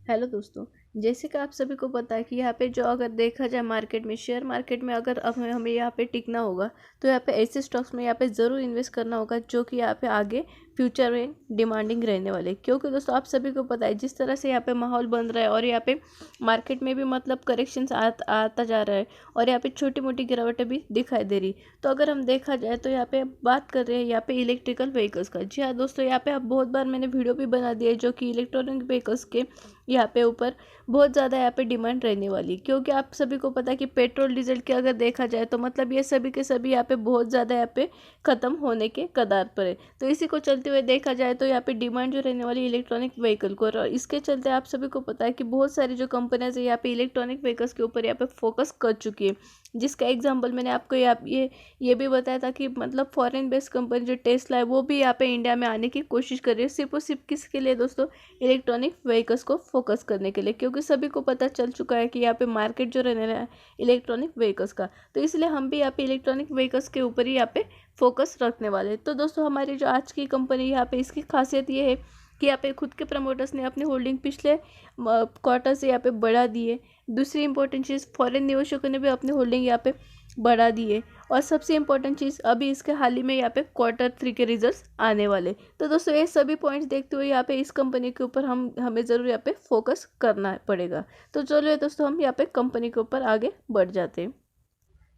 Hello दोस्तों। जैसे कि आप सभी को पता है कि यहाँ पे जो अगर देखा जाए मार्केट में, शेयर मार्केट में अगर अब हमें यहाँ पे टिकना होगा तो यहाँ पे ऐसे स्टॉक्स में यहाँ पे ज़रूर इन्वेस्ट करना होगा जो कि यहाँ पे आगे फ्यूचर में डिमांडिंग रहने वाले। क्योंकि दोस्तों आप सभी को पता है जिस तरह से यहाँ पे माहौल बन रहा है और यहाँ पे मार्केट में भी मतलब करेक्शंस आता जा रहा है और यहाँ पे छोटी मोटी गिरावटें भी दिखाई दे रही। तो अगर हम देखा जाए तो यहाँ पे बात कर रहे हैं यहाँ पे इलेक्ट्रिकल व्हीकल्स का। जी हाँ दोस्तों, यहाँ पे अब बहुत बार मैंने वीडियो भी बना दिया है जो कि इलेक्ट्रॉनिक व्हीकल्स के यहाँ पे ऊपर बहुत ज़्यादा यहाँ पे डिमांड रहने वाली। क्योंकि आप सभी को पता है कि पेट्रोल डीजल के अगर देखा जाए तो मतलब ये सभी के सभी यहाँ पे बहुत ज़्यादा यहाँ पे ख़त्म होने के कगार पर है। तो इसी को चलते हुए देखा जाए तो यहाँ पे डिमांड जो रहने वाली इलेक्ट्रॉनिक व्हीकल को, और इसके चलते आप सभी को पता है कि बहुत सारी जो कंपनियाँ है यहाँ पे इलेक्ट्रॉनिक व्हीकल्स के ऊपर यहाँ पे फोकस कर चुकी है। जिसका एग्जाम्पल मैंने आपको ये भी बताया था कि मतलब फॉरेन बेस्ड कंपनी जो टेस्ला है वो भी यहाँ पे इंडिया में आने की कोशिश कर रही है, सिर्फ और सिर्फ किसके लिए दोस्तों, इलेक्ट्रॉनिक व्हीकल्स को फोकस करने के लिए। क्योंकि सभी को पता चल चुका है कि यहाँ पे मार्केट जो रहने रहा है इलेक्ट्रॉनिक व्हीकल्स का, तो इसलिए हम भी यहाँ पे इलेक्ट्रॉनिक व्हीकल्स के ऊपर ही यहाँ पे फोकस रखने वाले। तो दोस्तों हमारी जो आज की कंपनी यहाँ पे इसकी खासियत ये है कि यहाँ पे खुद के प्रमोटर्स ने अपनी होल्डिंग पिछले क्वार्टर से यहाँ पे बढ़ा दी है। दूसरी इंपॉर्टेंट चीज़, फॉरेन निवेशकों ने भी अपनी होल्डिंग यहाँ पे बढ़ा दी है। और सबसे इम्पोर्टेंट चीज़, अभी इसके हाल ही में यहाँ पे क्वार्टर 3 के रिजल्ट्स आने वाले। तो दोस्तों ये सभी पॉइंट्स देखते हुए यहाँ पे इस कंपनी के ऊपर हमें ज़रूर यहाँ पे फोकस करना पड़ेगा। तो चलिए दोस्तों हम यहाँ पे कंपनी के ऊपर आगे बढ़ जाते हैं।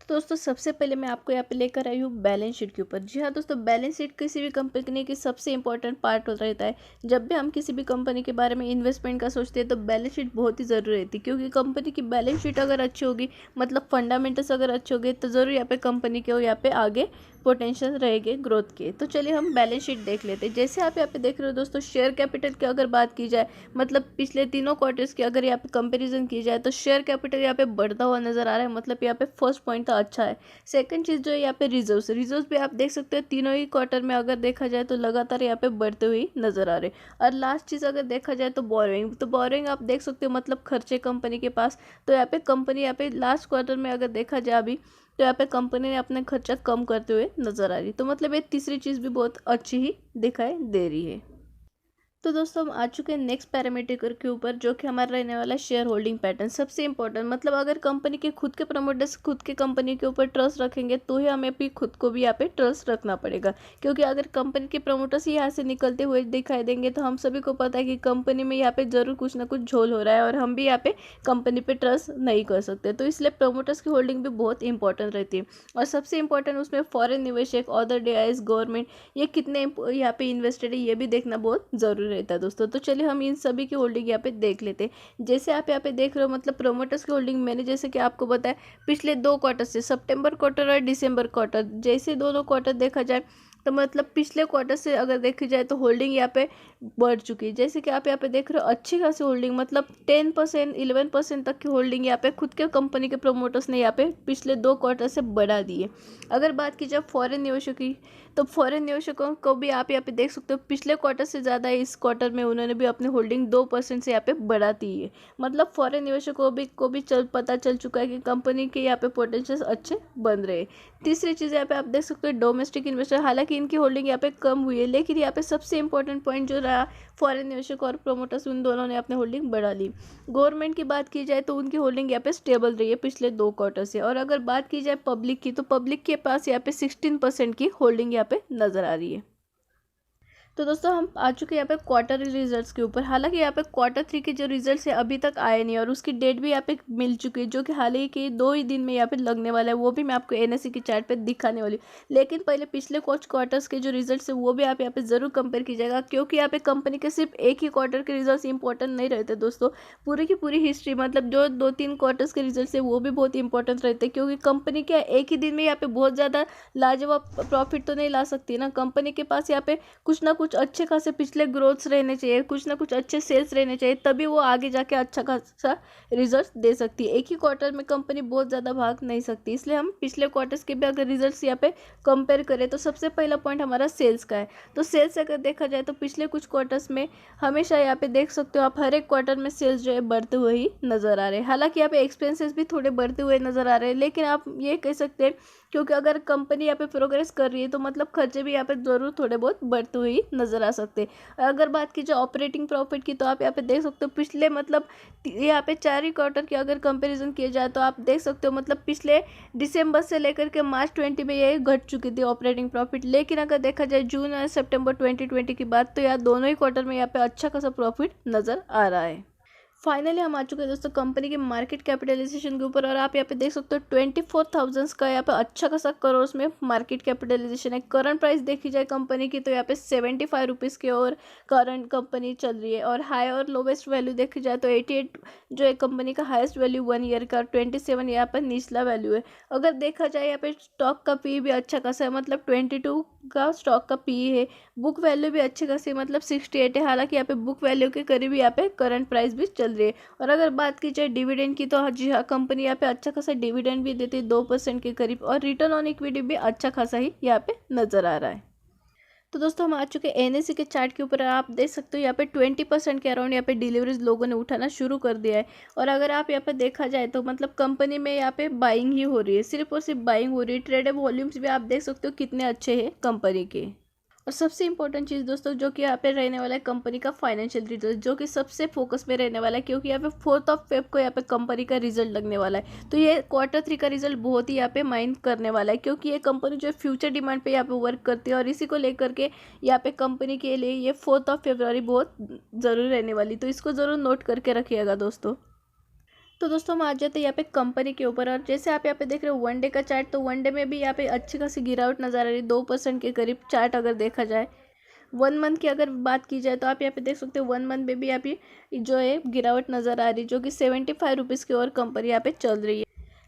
तो दोस्तों सबसे पहले मैं आपको यहाँ पे लेकर आई हूँ बैलेंस शीट के ऊपर। जी हाँ दोस्तों, बैलेंस शीट किसी भी कंपनी की सबसे इंपॉर्टेंट पार्ट हो रहता है। जब भी हम किसी भी कंपनी के बारे में इन्वेस्टमेंट का सोचते हैं तो बैलेंस शीट बहुत ही ज़रूरी रहती है। क्योंकि कंपनी की बैलेंस शीट अगर अच्छी होगी, मतलब फंडामेंटल्स अगर अच्छे होंगे, तो ज़रूर यहाँ पे कंपनी के यहाँ पे आगे पोटेंशियल रहेंगे ग्रोथ के। तो चलिए हम बैलेंस शीट देख लेते हैं। जैसे आप यहाँ पे देख रहे हो दोस्तों, शेयर कैपिटल की अगर बात की जाए, मतलब पिछले तीनों क्वार्टर्स की अगर यहाँ पे कंपैरिजन की जाए तो शेयर कैपिटल यहाँ पे बढ़ता हुआ नजर आ रहा है। मतलब यहाँ पे फर्स्ट पॉइंट तो अच्छा है। सेकंड चीज़ जो है यहाँ पे रिजर्व्स भी आप देख सकते हो, तीनों ही क्वार्टर में अगर देखा जाए तो लगातार यहाँ पे बढ़ते हुए नजर आ रहे। और लास्ट चीज़ अगर देखा जाए तो बोरोइंग आप देख सकते हो, मतलब खर्चे कंपनी के पास। तो यहाँ पे कंपनी यहाँ पे लास्ट क्वार्टर में अगर देखा जाए अभी, तो यहाँ पे कंपनी ने अपना खर्चा कम करते हुए नजर आ रही। तो मतलब ये तीसरी चीज़ भी बहुत अच्छी ही दिखाई दे रही है। तो दोस्तों हम आ चुके हैं नेक्स्ट पैरामीटर के ऊपर, जो कि हमारा रहने वाला है शेयर होल्डिंग पैटर्न। सबसे इंपॉर्टेंट, मतलब अगर कंपनी के खुद के प्रमोटर्स खुद के कंपनी के ऊपर ट्रस्ट रखेंगे तो ही हमें भी खुद को भी यहाँ पे ट्रस्ट रखना पड़ेगा। क्योंकि अगर कंपनी के प्रमोटर्स ही यहाँ से निकलते हुए दिखाई देंगे तो हम सभी को पता है कि कंपनी में यहाँ पे जरूर कुछ ना कुछ झोल हो रहा है और हम भी यहाँ पे कंपनी पे ट्रस्ट नहीं कर सकते। तो इसलिए प्रमोटर्स की होल्डिंग भी बहुत इंपॉर्टेंट रहती है। और सबसे इंपॉर्टेंट उसमें फॉरेन निवेशक, अदर DIS, गवर्नमेंट, ये कितने यहाँ पे इन्वेस्टेड है ये भी देखना बहुत जरूरी रहता है दोस्तों। तो चलिए हम इन सभी की होल्डिंग यहाँ पे देख लेते हैं। जैसे आप यहाँ पे देख रहे हो, मतलब प्रोमोटर्स की होल्डिंग मैंने जैसे कि आपको बताया पिछले 2 क्वार्टर से, सितंबर क्वार्टर और दिसंबर क्वार्टर, जैसे दोनों क्वार्टर देखा जाए तो मतलब पिछले क्वार्टर से अगर देखी जाए तो होल्डिंग यहाँ पे बढ़ चुकी है। जैसे कि आप यहाँ पे देख रहे हो अच्छी खासी होल्डिंग, मतलब 10% 11% तक की होल्डिंग यहाँ पे खुद के कंपनी के प्रमोटर्स ने यहाँ पे पिछले 2 क्वार्टर से बढ़ा दी है। अगर बात की जाए फॉरेन निवेशकों की, तो फॉरेन निवेशकों को भी आप यहाँ पे देख सकते हो पिछले क्वार्टर से ज़्यादा इस क्वार्टर में उन्होंने भी अपनी होल्डिंग 2% से यहाँ पे बढ़ा दी है। मतलब फॉरेन निवेशकों को भी पता चल चुका है कि कंपनी के यहाँ पे पोटेंशियल अच्छे बन रहे हैं। तीसरी चीज़ यहाँ पे आप देख सकते हो डोमेस्टिक इन्वेस्टर, हालांकि इनकी होल्डिंग यहाँ पे कम हुई है, लेकिन यहाँ पे सबसे इंपॉर्टेंट पॉइंट जो रहा, फॉरेन निवेशक और प्रोमोटर्स उन दोनों ने अपनी होल्डिंग बढ़ा ली। गवर्नमेंट की बात की जाए तो उनकी होल्डिंग यहाँ पे स्टेबल रही है पिछले 2 क्वार्टर से। और अगर बात की जाए पब्लिक की, तो पब्लिक के पास यहाँ पे 16% की होल्डिंग यहाँ पे नजर आ रही है। तो दोस्तों हम आ चुके हैं यहाँ पे क्वार्टरली रिजल्ट्स के ऊपर। हालांकि यहाँ पे क्वार्टर 3 के जो रिजल्ट्स है अभी तक आए नहीं और उसकी डेट भी यहाँ पे मिल चुकी है, जो कि हाल ही के 2 ही दिन में यहाँ पे लगने वाला है। वो भी मैं आपको NSE की चार्ट पे दिखाने वाली हूँ। लेकिन पहले पिछले कुछ क्वार्टर्स के जो रिजल्ट्स है वो भी आप यहाँ पे जरूर कंपेयर कीजिएगा। क्योंकि यहाँ पे कंपनी के सिर्फ एक ही क्वार्टर के रिजल्ट इंपॉर्टेंट नहीं रहते दोस्तों, पूरी की पूरी हिस्ट्री, मतलब जो 2-3 क्वार्टर्स के रिजल्ट है वो भी बहुत इंपॉर्टेंट रहते हैं। क्योंकि कंपनी क्या एक ही दिन में यहाँ पे बहुत ज़्यादा लाजवाब प्रॉफिट तो नहीं ला सकती ना। कंपनी के पास यहाँ पे कुछ ना कुछ अच्छे खासे पिछले ग्रोथ्स रहने चाहिए, कुछ ना कुछ अच्छे सेल्स रहने चाहिए, तभी वो आगे जाके अच्छा खासा रिजल्ट दे सकती है। एक ही क्वार्टर में कंपनी बहुत ज़्यादा भाग नहीं सकती। इसलिए हम पिछले क्वार्टर्स के भी अगर रिजल्ट्स यहाँ पे कंपेयर करें तो सबसे पहला पॉइंट हमारा सेल्स का है। तो सेल्स अगर देखा जाए तो पिछले कुछ क्वार्टर्स में हमेशा यहाँ पे देख सकते हो आप, हर एक क्वार्टर में सेल्स जो है बढ़ते हुए ही नजर आ रहे हैं। हालांकि यहाँ पे एक्सपेंसेस भी थोड़े बढ़ते हुए नजर आ रहे हैं, लेकिन आप ये कह सकते हैं क्योंकि अगर कंपनी यहाँ पे प्रोग्रेस कर रही है तो मतलब खर्चे भी यहाँ पे जरूर थोड़े बहुत बढ़ते हुए ही नज़र आ सकते हैं। अगर बात की जाए ऑपरेटिंग प्रॉफिट की, तो आप यहाँ पे देख सकते हो पिछले मतलब यहाँ पे 4 ही क्वार्टर की अगर कंपैरिजन किया जाए तो आप देख सकते हो मतलब पिछले दिसंबर से लेकर के मार्च 20 में ये घट चुकी थी ऑपरेटिंग प्रॉफिट। लेकिन अगर देखा जाए जून और सितंबर 2020 की बात, तो यहाँ दोनों ही क्वार्टर में यहाँ पे अच्छा खासा प्रॉफिट नज़र आ रहा है। फाइनली हम आ चुके हैं दोस्तों कंपनी के मार्केट कैपिटलाइजेशन के ऊपर, और आप यहाँ पे देख सकते हो 24,000 का यहाँ पे अच्छा खासा करोड़ में मार्केट कैपिटलाइजेशन है। करंट प्राइस देखी जाए कंपनी की, तो यहाँ पे 75 रुपीज़ की और करंट कंपनी चल रही है। और हाई और लोवेस्ट वैल्यू देखी जाए तो 88 जो है कंपनी का हाईएस्ट वैल्यू 1 ईयर का, 27 यहाँ पर निचला वैल्यू है। अगर देखा जाए यहाँ पे स्टॉक का पी भी अच्छा खासा है, मतलब 22 का स्टॉक का पी है। बुक वैल्यू भी अच्छी खासी मतलब 68 है। हालांकि यहाँ पे बुक वैल्यू के करीब यहाँ पे करंट प्राइस भी चल रही है। और अगर बात की जाए डिविडेंड की, तो जी हाँ कंपनी यहाँ पे अच्छा खासा डिविडेंड भी देती है 2% के करीब, और रिटर्न ऑन इक्विटी भी अच्छा खासा ही यहाँ पे नजर आ रहा है। तो दोस्तों हम आ चुके हैं एनएससी के चार्ट के ऊपर। आप देख सकते हो यहाँ पे 20% के अराउंड यहाँ पे डिलीवरीज लोगों ने उठाना शुरू कर दिया है। और अगर आप यहाँ पे देखा जाए तो मतलब कंपनी में यहाँ पे बाइंग ही हो रही है, सिर्फ और सिर्फ बाइंग हो रही है। ट्रेडेबल वॉल्यूम्स भी आप देख सकते हो कितने अच्छे हैं कंपनी के। और सबसे इंपॉर्टेंट चीज़ दोस्तों जो कि यहाँ पे रहने वाला है कंपनी का फाइनेंशियल रिजल्ट, जो कि सबसे फोकस में रहने वाला है, क्योंकि यहाँ पे 4 फेब को यहाँ पे कंपनी का रिजल्ट लगने वाला है। तो ये Q3 का रिजल्ट बहुत ही यहाँ पे माइंड करने वाला है, क्योंकि ये कंपनी जो है फ्यूचर डिमांड पे यहाँ पे वर्क करती है। और इसी को लेकर के यहाँ पे कंपनी के लिए ये 4 फरवरी बहुत ज़रूरी रहने वाली, तो इसको ज़रूर नोट करके रखिएगा दोस्तों। तो दोस्तों हम आ जाते हैं यहाँ पे कंपनी के ऊपर। और जैसे आप यहाँ पे देख रहे हो वनडे का चार्ट, तो वनडे में भी यहाँ पे अच्छी खासी गिरावट नजर आ रही है, 2% के करीब चार्ट अगर देखा जाए। 1 मंथ की अगर बात की जाए तो आप यहाँ पे देख सकते हो 1 मंथ में भी यहाँ पे जो है गिरावट नजर आ रही है, जो कि 75 रुपीज़ की और कंपनी यहाँ पे चल रही है।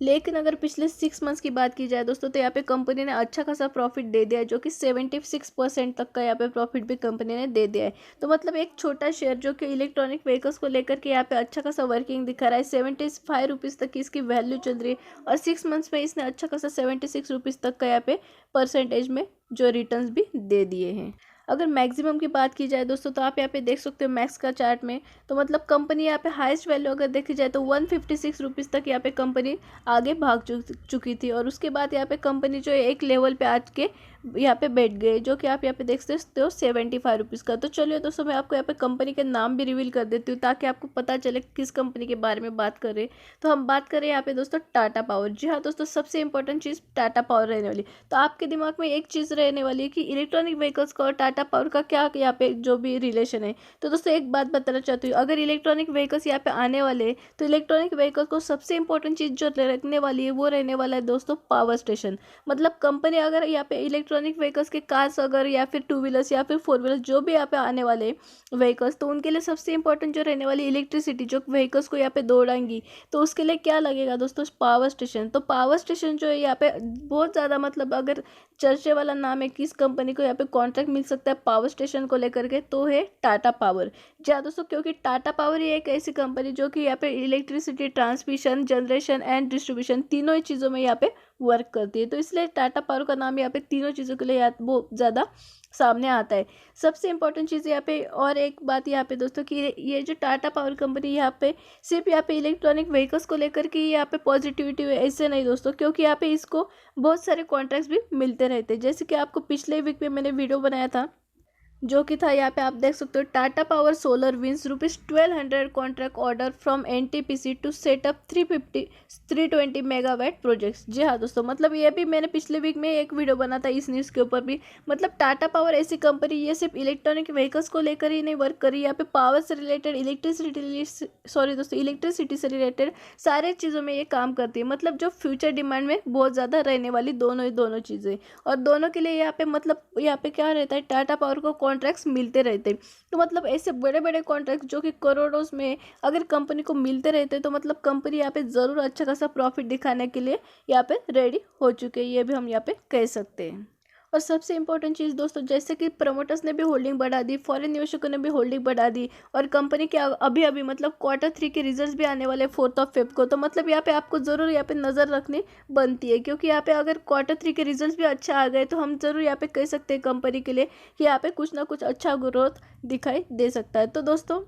लेकिन अगर पिछले 6 मंथ्स की बात की जाए दोस्तों, तो यहाँ पे कंपनी ने अच्छा खासा प्रॉफिट दे दिया है, जो कि 76% तक का यहाँ पे प्रॉफिट भी कंपनी ने दे दिया है। तो मतलब एक छोटा शेयर जो कि इलेक्ट्रॉनिक व्हीकल्स को लेकर के यहाँ पे अच्छा खासा वर्किंग दिखा रहा है, 75 रुपीज़ तक की इसकी वैल्यू चल रही है। और 6 मंथ्स में इसने अच्छा खासा 76 रुपीज़ तक का यहाँ पे परसेंटेज में जो रिटर्न्स भी दे दिए हैं। अगर मैक्सिमम की बात की जाए दोस्तों, तो आप यहाँ पे देख सकते हो मैक्स का चार्ट में, तो मतलब कंपनी यहाँ पे हाईएस्ट वैल्यू अगर देखी जाए तो 156 रुपीज़ तक यहाँ पे कंपनी आगे भाग चुकी थी। और उसके बाद यहाँ पे कंपनी जो है एक लेवल पे आज के यहाँ पे बैठ गए, जो कि आप यहाँ पे देख सकते हो 75 रुपीज़ का। तो चलिए दोस्तों मैं आपको यहाँ पे कंपनी के नाम भी रिवील कर देती हूँ, ताकि आपको पता चले किस कंपनी के बारे में बात कर रहे हैं। तो हम बात करें यहाँ पे दोस्तों टाटा पावर। जी हाँ दोस्तों, सबसे इंपॉर्टेंट चीज़ टाटा पावर रहने वाली। तो आपके दिमाग में एक चीज़ रहने वाली है कि इलेक्ट्रॉनिक व्हीकल्स का और टाटा पावर का क्या यहाँ पे जो भी रिलेशन है। तो दोस्तों एक बात बताना चाहती हूँ, अगर इलेक्ट्रॉनिक व्हीकल्स यहाँ पे आने वाले हैं, तो इलेक्ट्रॉनिक व्हीकल्स को सबसे इंपॉर्टेंट चीज़ जो रखने वाली है वो रहने वाला है दोस्तों पावर स्टेशन। मतलब कंपनी अगर यहाँ पे इलेक्ट्रॉनिक व्हीकल्स के कार्स अगर या फिर 2 व्हीलर्स या फिर 4 व्हीलर्स जो भी यहाँ पे आने वाले व्हीकल्स, तो उनके लिए सबसे इंपॉर्टेंट जो रहने वाली इलेक्ट्रिसिटी जो व्हीकल्स को यहाँ पे दौड़ाएंगी, तो उसके लिए क्या लगेगा दोस्तों, पावर स्टेशन। तो पावर स्टेशन जो है यहाँ पे बहुत ज़्यादा मतलब अगर चर्चे वाला नाम है किस कंपनी को यहाँ पे कॉन्ट्रैक्ट मिल सकता है पावर स्टेशन को लेकर के, तो है टाटा पावर। जी हाँ दोस्तों, क्योंकि टाटा पावर ही एक ऐसी कंपनी जो कि यहाँ पे electricity transmission, generation and distribution तीनों ही चीज़ों में यहाँ पे वर्क करती है। तो इसलिए टाटा पावर का नाम यहाँ पे तीनों चीज़ों के लिए बहुत ज़्यादा सामने आता है। सबसे इंपॉर्टेंट चीज़ यहाँ पे और एक बात यहाँ पे दोस्तों कि ये जो टाटा पावर कंपनी यहाँ पे सिर्फ यहाँ पे इलेक्ट्रॉनिक व्हीकल्स को लेकर के यहाँ पे पॉजिटिविटी है, ऐसे नहीं दोस्तों, क्योंकि यहाँ पे इसको बहुत सारे कॉन्ट्रैक्ट्स भी मिलते रहते हैं। जैसे कि आपको पिछले वीक में मैंने वीडियो बनाया था, जो कि था यहाँ पे आप देख सकते हो Tata power solar wins ₹1200 contract order from NTPC to set up 320 megawatt projects. जी हाँ दोस्तों, मतलब ये भी मैंने पिछले वीक में एक वीडियो बना था इस न्यूज़ के ऊपर भी। मतलब टाटा पावर ऐसी कंपनी, ये सिर्फ इलेक्ट्रॉनिक व्हीकल्स को लेकर ही नहीं वर्क करी, यहाँ पे पावर से रिलेटेड इलेक्ट्रिसिटी से रिलेटेड सारे चीज़ों में ये काम करती है। मतलब जो फ्यूचर डिमांड में बहुत ज़्यादा रहने वाली दोनों चीज़ें, और दोनों के लिए यहाँ पे मतलब यहाँ पे क्या रहता है, टाटा पावर को कॉन्ट्रैक्ट्स मिलते रहते। तो मतलब ऐसे बड़े बड़े कॉन्ट्रैक्ट्स जो कि करोड़ों में अगर कंपनी को मिलते रहते, तो मतलब कंपनी यहाँ पे ज़रूर अच्छा खासा प्रॉफिट दिखाने के लिए यहाँ पे रेडी हो चुके हैं, ये भी हम यहाँ पे कह सकते हैं। और सबसे इंपॉर्टेंट चीज़ दोस्तों, जैसे कि प्रमोटर्स ने भी होल्डिंग बढ़ा दी, फॉरेन निवेशकों ने भी होल्डिंग बढ़ा दी, और कंपनी के अभी मतलब Q3 के रिजल्ट्स भी आने वाले 4 फेब को। तो मतलब यहाँ पे आपको ज़रूर यहाँ पे नज़र रखनी बनती है, क्योंकि यहाँ पे अगर Q3 के रिजल्ट्स भी अच्छा आ गए, तो हम ज़रूर यहाँ पे कह सकते हैं कंपनी के लिए कि यहाँ पे कुछ ना कुछ अच्छा ग्रोथ दिखाई दे सकता है। तो दोस्तों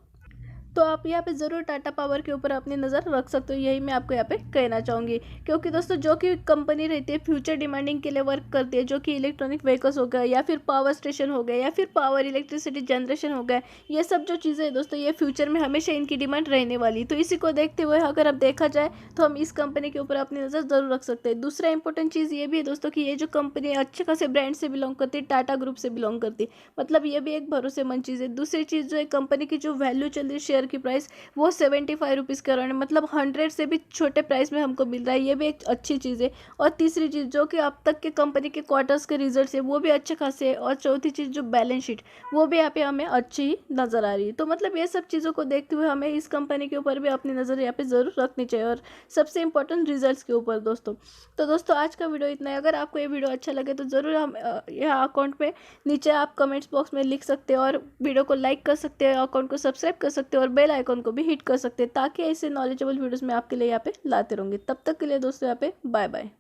तो आप यहाँ पे ज़रूर टाटा पावर के ऊपर अपनी नज़र रख सकते हो, यही मैं आपको यहाँ पे कहना चाहूँगी। क्योंकि दोस्तों जो कि कंपनी रहती है फ्यूचर डिमांडिंग के लिए वर्क करती है, जो कि इलेक्ट्रॉनिक व्हीकल्स हो गए या फिर पावर स्टेशन हो गए या फिर पावर इलेक्ट्रिसिटी जनरेशन हो गया, ये सब जो चीज़ें हैं दोस्तों ये फ्यूचर में हमेशा इनकी डिमांड रहने वाली। तो इसी को देखते हुए अगर अब देखा जाए तो हम इस कंपनी के ऊपर अपनी नज़र ज़रूर रख सकते हैं। दूसरा इंपॉर्टेंट चीज़ ये भी है दोस्तों कि ये जो कंपनी अच्छे खासे ब्रांड से बिलोंग करती है, टाटा ग्रुप से बिलोंग करती है, मतलब ये भी एक भरोसेमंद चीज़ है। दूसरी चीज़ जो है, कंपनी की जो वैल्यू चल रही है शेयर की प्राइस वो 75 रुपीज़ के अराउंड, मतलब 100 से भी छोटे प्राइस में हमको मिल रहा है, ये भी एक अच्छी चीज़ है। और तीसरी चीज़ जो कि अब तक के कंपनी के क्वार्टर्स के रिजल्ट्स है वो भी अच्छे खासे है। और चौथी चीज़ जो बैलेंस शीट वो भी यहाँ पे हमें अच्छी ही नज़र आ रही है। तो मतलब ये सब चीज़ों को देखते हुए हमें इस कंपनी के ऊपर भी अपनी नज़र यहाँ पे ज़रूर रखनी चाहिए, और सबसे इंपॉर्टेंट रिजल्ट्स के ऊपर दोस्तों। तो दोस्तों आज का वीडियो इतना है। अगर आपको ये वीडियो अच्छा लगे तो ज़रूर हम यहाँ अकाउंट पे नीचे आप कमेंट्स बॉक्स में लिख सकते हैं, और वीडियो को लाइक कर सकते हैं, अकाउंट को सब्सक्राइब कर सकते हैं, और बेल आइकन को भी हिट कर सकते हैं, ताकि ऐसे नॉलेजेबल वीडियोस मैं आपके लिए यहाँ पे लाते रहूँगी। तब तक के लिए दोस्तों यहाँ पे बाय बाय।